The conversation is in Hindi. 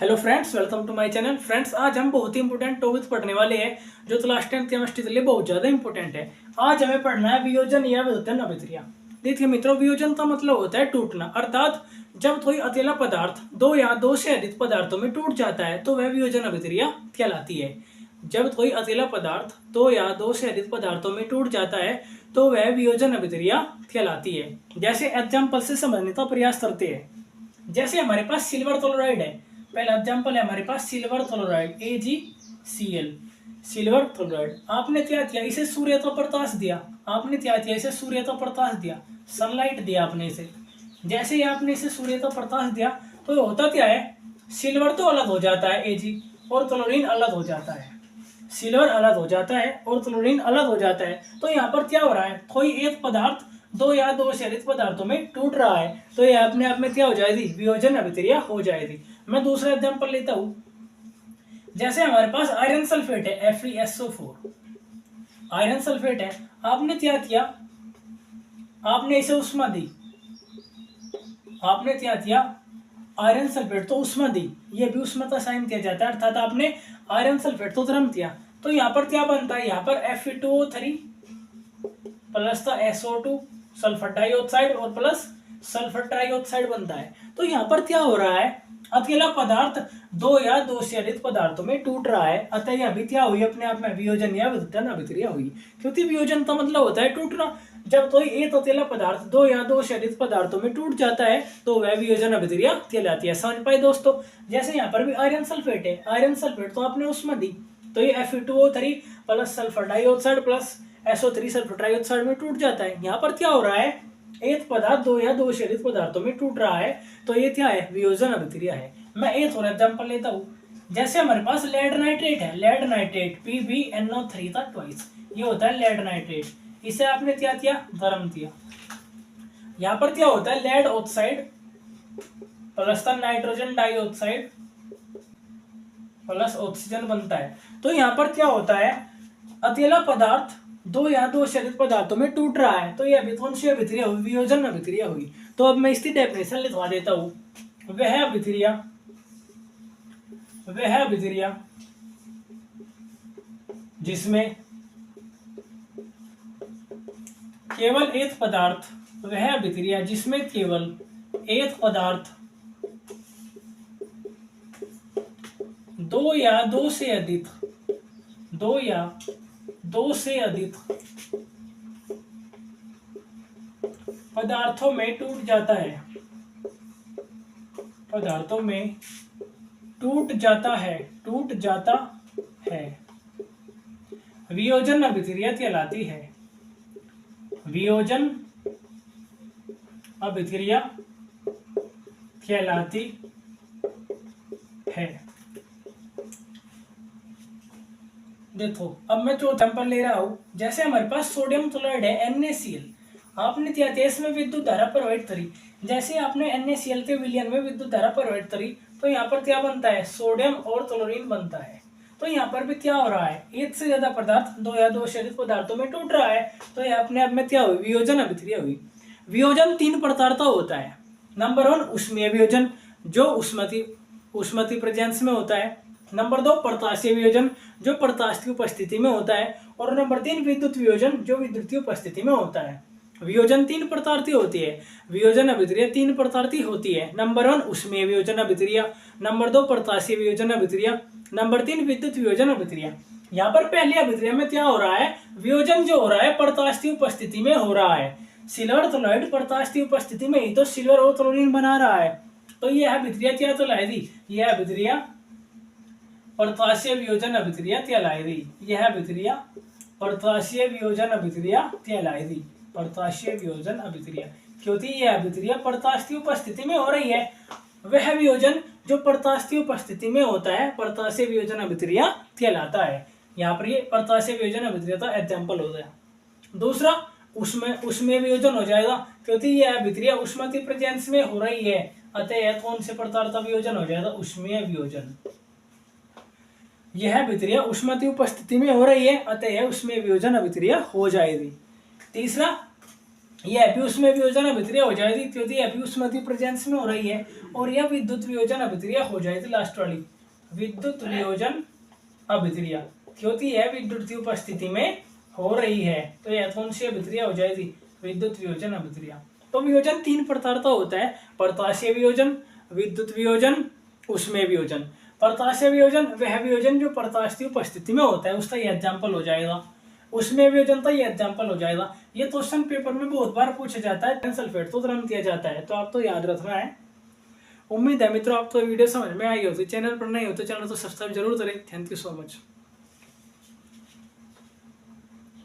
Hello friends, welcome to my channel. Friends, आज हम बहुत ही इंपॉर्टेंट टॉपिक पढ़ने वाले हैं जो क्लास 10th केमिस्ट्री के लिए बहुत ज्यादा इंपॉर्टेंट है। आज हमें पढ़ना है वियोजन या विघटन अभिक्रिया। देखिए मित्रों, वियोजन का मतलब होता है टूटना, अर्थात जब कोई अकेला पदार्थ दो या दो से अधिक पदार्थों में टूट जाता है तो वह वियोजन अभिक्रिया कहलाती है। जब कोई अकेला पदार्थ दो या दो से अधिक पदार्थों में टूट जाता है तो वह वियोजन अभिक्रिया कहलाती है। जैसे एग्जाम्पल से समझने का प्रयास करते हैं। जैसे हमारे पास सिल्वर क्लोराइड है। पहला एग्जाम्पल है हमारे पास silver chloride AgCl। Silver chloride आपने क्या किया, इसे सूर्य का प्रकाश दिया। आपने क्या किया, इसे सूर्य का प्रकाश दिया, सनलाइट दिया आपने इसे। जैसे ही आपने इसे सूर्य का प्रकाश दिया तो होता क्या है, सिल्वर तो अलग हो जाता है Ag और क्लोरीन अलग हो जाता है। सिल्वर अलग हो जाता है और क्लोरीन अलग हो जाता है। तो यहाँ पर क्या हो रहा है, कोई एक पदार्थ दो या दो से अधिक पदार्थों में टूट रहा है तो यह अपने आप में क्या हो जाएगी, वियोजन अभिक्रिया हो जाएगी। मैं दूसरा एग्जांपल लेता हूं। जैसे हमारे पास आयरन सल्फेट है FeSO4। आयरन सल्फेट है, आपने क्या किया, आपने इसे उष्मा दी। आपने क्या किया, आयरन सल्फेट तो उष्मा दी, ये भी उष्मा का साइन किया जाता है, अर्थात आपने आयरन सल्फेट तो गर्म किया। तो यहाँ पर क्या बनता है, यहाँ पर Fe2O3 प्लस का SO2 सल्फर डाइऑक्साइड और प्लस सल्फर ट्राइऑक्साइड बनता है। तो यहाँ पर क्या हो रहा है, अकेला पदार्थ दो या दो से अधिक पदार्थों में टूट रहा है, अतः यह अभिक्रिया हुई, अपने आप में वियोजन या विघटन अभिक्रिया हुई। क्योंकि वियोजन का मतलब होता है टूटना। जब कोई एक अकेला पदार्थ दो या दो से अधिक पदार्थों में टूट जाता है तो वह वियोजन अभिक्रिया कहलाती है। समझ पाए दोस्तों। जैसे यहाँ पर भी आयरन सल्फेट है, आयरन सल्फेट तो आपने उष्मा दी, तो ये Fe2O3 plus sulphur dioxide plus SO3 sulphur trioxide में टूट जाता है। यहाँ पर क्या हो रहा है, एक पदार्थ दो या दो से अधिक पदार्थों में टूट रहा है तो ये क्या है, वियोजन अभिक्रिया है। मैं एक और एग्जांपल लेता हूँ। जैसे हमारे पास लेड नाइट्रेट है, लेड नाइट्रेट PbNO3 का ट्वाइस, ये होता है लेड नाइट्रेट। इसे आपने क्या किया, गर्म किया। यहाँ पर क्या होता है, लेड ऑक्साइड प्लस का नाइट्रोजन डाइऑक्साइड प्लस ऑक्सीजन बनता है। तो यहाँ पर क्या होता है, अकेला पदार्थ दो या दो से अधिक पदार्थों में टूट रहा है तो यह कौन सी अभिक्रिया हुई, वियोजन अभिक्रिया हुई। तो अब मैं इसकी डेफिनेशन लिखवा देता हूं। वह अभिक्रिया जिसमें केवल एक पदार्थ, वह अभिक्रिया जिसमें केवल एक पदार्थ दो या दो से अधिक पदार्थों में टूट जाता है, वियोजन अभिक्रिया कहलाती है। वियोजन अभिक्रिया कहलाती है। देखो अब मैं जो एग्जांपल ले रहा हूं। जैसे हमारे पास सोडियम क्लोराइड है NaCl, आपने क्या किया, इसमें विद्युत धारा प्रवाहित करी। जैसे आपने NaCl के विलयन में विद्युत धारा प्रवाहित करी तो यहाँ पर क्या बनता है, सोडियम और क्लोरीन बनता है। तो यहाँ पर भी क्या हो रहा है, एक से ज्यादा पदार्थ दो या दो से अधिक पदार्थों में टूट रहा है तो यह अपने आप में क्या हुई, वियोजन अभिक्रिया हुई। वियोजन तीन प्रकार का होता है। नंबर 1 उष्मीय वियोजन, जो उष्मती प्रेजेंस में होता है। नंबर 2 प्रकाशीय वियोजन, जो प्रकाश की उपस्थिति में होता है। और नंबर 3 विद्युत वियोजन, जो विद्युत की उपस्थिति में होता है। वियोजन तीन प्रकार की होती है, वियोजन अभिक्रिया तीन प्रकार की होती है। नंबर 1 उष्मीय वियोजन अभिक्रिया, नंबर 2 प्रकाशीय वियोजन अभिक्रिया, नंबर 3 विद्युत वियोजन अभिक्रिया। यहाँ पर पहली अभिक्रिया में क्या हो रहा है, वियोजन जो हो रहा है प्रकाश की उपस्थिति में हो रहा है। सिल्वर क्लोराइड प्रकाश की उपस्थिति में ही तो सिल्वर और क्लोरीन बना रहा है, तो यह अभिक्रिया क्या कहलाएगी, यह अभिक्रिया प्रकाशीय वियोजन अभिक्रिया कहलाएगी। यह अभिक्रिया प्रकाशीय वियोजन अभिक्रिया कहलाएगी, प्रकाशीय वियोजन अभिक्रिया, क्योंकि यह अभिक्रिया प्रकाश की उपस्थिति में हो रही है। वह वियोजन जो प्रकाश की उपस्थिति में होता है प्रकाशीय वियोजन अभिक्रिया कहलाता है। यहाँ पर ये प्रकाशीय वियोजन अभिक्रिया का एग्जाम्पल हो गया। दूसरा उष्मीय वियोजन हो जाएगा, क्योंकि यह अभिक्रिया उष्मा की प्रेजेंस में हो रही है, अतः यह कौन से प्रकार का वियोजन हो जाएगा, उष्मीय वियोजन। यह अभिक्रिया उष्मा की उपस्थिति में हो रही है, अतः यह उष्मीय वियोजन अभिक्रिया हो जाएगी। तीसरा ये अभी उसमें वियोजन अभिक्रिया हो जाएगी क्योंकि अभी उसमें प्रेजेंस में हो रही है, और यह विद्युत वियोजन अभिक्रिया हो जाएगी लास्ट वाली, विद्युत वियोजन अभिक्रिया, क्योंकि यह विद्युत की उपस्थिति में हो रही है तो यह कौन सी अभिक्रिया हो जाएगी, विद्युत वियोजन अभिक्रिया। तो वियोजन तीन प्रकार का होता है, प्रकाशीय वियोजन, विद्युत वियोजन, ऊष्मीय वियोजन। प्रकाशीय वियोजन वह वियोजन जो प्रकाश की उपस्थिति में होता है, उसका ये एग्जाम्पल हो जाएगा। उसमें वियोजन का ये एग्जाम्पल हो जाएगा। ये क्वेश्चन पेपर में बहुत बार पूछा जाता है, सल्फेट तो तुरंत किया जाता है, तो आपको याद रखना है। उम्मीद है मित्रों आपको वीडियो समझ में आई होगी। चैनल पर नहीं हो तो चैनल को सब्सक्राइब जरूर करें। Thank you so much.